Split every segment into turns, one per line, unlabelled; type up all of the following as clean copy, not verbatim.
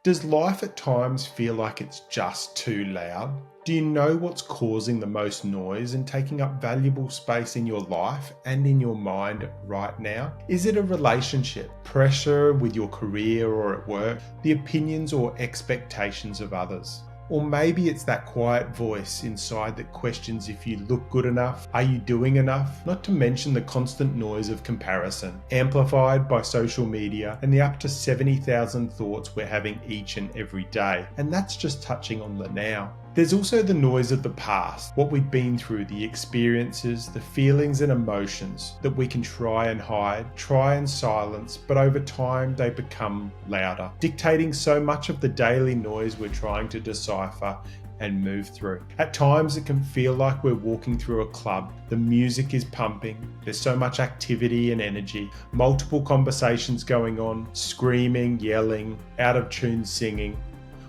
Does life at times feel like it's just too loud? Do you know what's causing the most noise and taking up valuable space in your life and in your mind right now? Is it a relationship, pressure with your career or at work, the opinions or expectations of others? Or maybe it's that quiet voice inside that questions if you look good enough, are you doing enough? Not to mention the constant noise of comparison, amplified by social media and the up to 70,000 thoughts we're having each and every day. And that's just touching on the now. There's also the noise of the past, what we've been through, the experiences, the feelings and emotions that we can try and hide, try and silence, but over time they become louder, dictating so much of the daily noise we're trying to decipher and move through. At times it can feel like we're walking through a club. The music is pumping, there's so much activity and energy, multiple conversations going on, screaming, yelling, out of tune singing,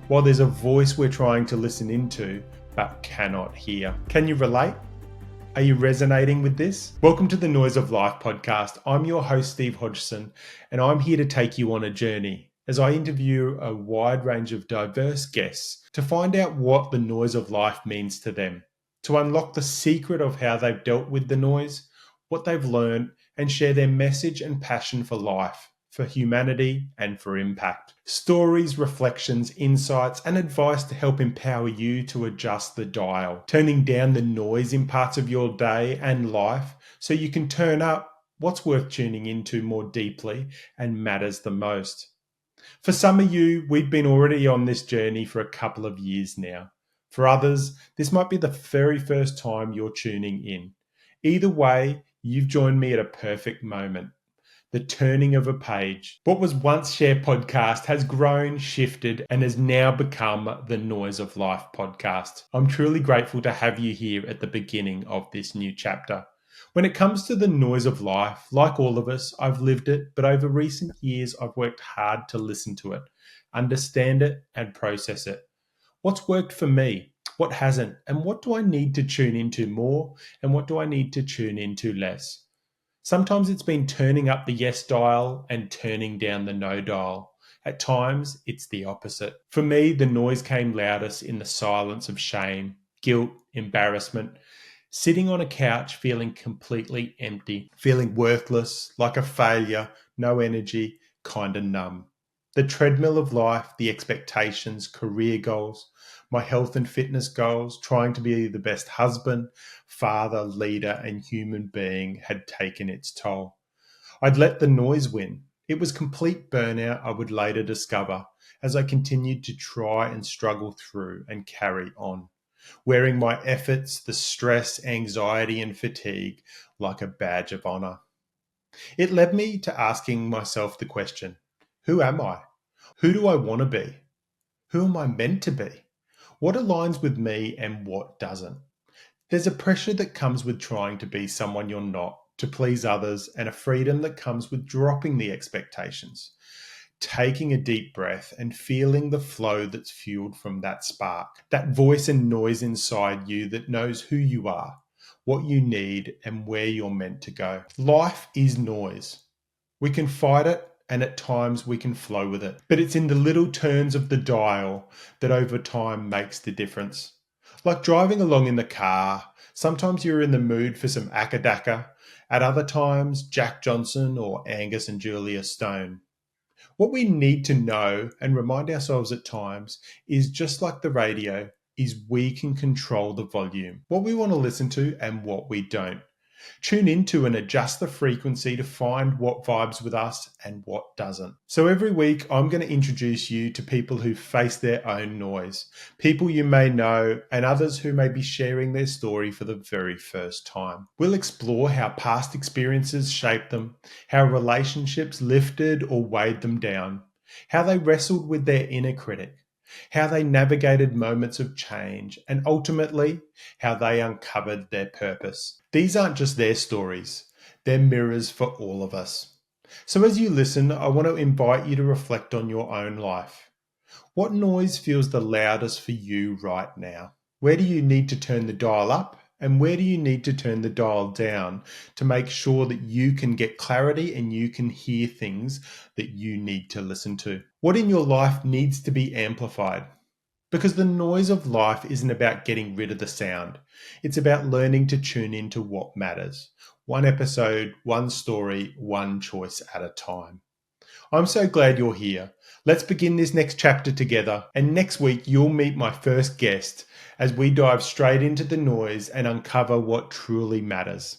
while there's a voice we're trying to listen into but cannot hear. Can you relate? Are you resonating with this? Welcome to the Noise of Life podcast. I'm your host, Steve Hodgson, and I'm here to take you on a journey as I interview a wide range of diverse guests to find out what the noise of life means to them, to unlock the secret of how they've dealt with the noise, what they've learned, and share their message and passion for life, for humanity, and for impact. Stories, reflections, insights, and advice to help empower you to adjust the dial, turning down the noise in parts of your day and life so you can turn up what's worth tuning into more deeply and matters the most. For some of you, we've been already on this journey for a couple of years now. For others, this might be the very first time you're tuning in. Either way, you've joined me at a perfect moment. The turning of a page. What was once Share Podcast has grown, shifted, and has now become the Noise of Life podcast. I'm truly grateful to have you here at the beginning of this new chapter. When it comes to the noise of life, like all of us, I've lived it, but over recent years, I've worked hard to listen to it, understand it, and process it. What's worked for me? What hasn't? And what do I need to tune into more? And what do I need to tune into less? Sometimes it's been turning up the yes dial and turning down the no dial. At times, it's the opposite. For me, the noise came loudest in the silence of shame, guilt, embarrassment, sitting on a couch feeling completely empty, feeling worthless, like a failure, no energy, kind of numb. The treadmill of life, the expectations, career goals, my health and fitness goals, trying to be the best husband, father, leader, and human being had taken its toll. I'd let the noise win. It was complete burnout, I would later discover, as I continued to try and struggle through and carry on, wearing my efforts, the stress, anxiety, and fatigue like a badge of honor. It led me to asking myself the question, who am I? Who do I want to be? Who am I meant to be? What aligns with me and what doesn't? There's a pressure that comes with trying to be someone you're not, to please others, and a freedom that comes with dropping the expectations, taking a deep breath and feeling the flow that's fueled from that spark, that voice and noise inside you that knows who you are, what you need, and where you're meant to go. Life is noise. We can fight it, and at times we can flow with it. But it's in the little turns of the dial that over time makes the difference. Like driving along in the car, sometimes you're in the mood for some akadaka, at other times Jack Johnson or Angus and Julia Stone. What we need to know and remind ourselves at times is just like the radio, is we can control the volume, what we want to listen to and what we don't. Tune into and adjust the frequency to find what vibes with us and what doesn't. So every week, I'm going to introduce you to people who face their own noise, people you may know, and others who may be sharing their story for the very first time. We'll explore how past experiences shaped them, how relationships lifted or weighed them down, how they wrestled with their inner critic, how they navigated moments of change, and ultimately, how they uncovered their purpose. These aren't just their stories, they're mirrors for all of us. So as you listen, I want to invite you to reflect on your own life. What noise feels the loudest for you right now? Where do you need to turn the dial up And where do you need to turn the dial down to make sure that you can get clarity and you can hear things that you need to listen to? What in your life needs to be amplified? Because the noise of life isn't about getting rid of the sound. It's about learning to tune into what matters. One episode, one story, one choice at a time. I'm so glad you're here. Let's begin this next chapter together. And next week, you'll meet my first guest as we dive straight into the noise and uncover what truly matters.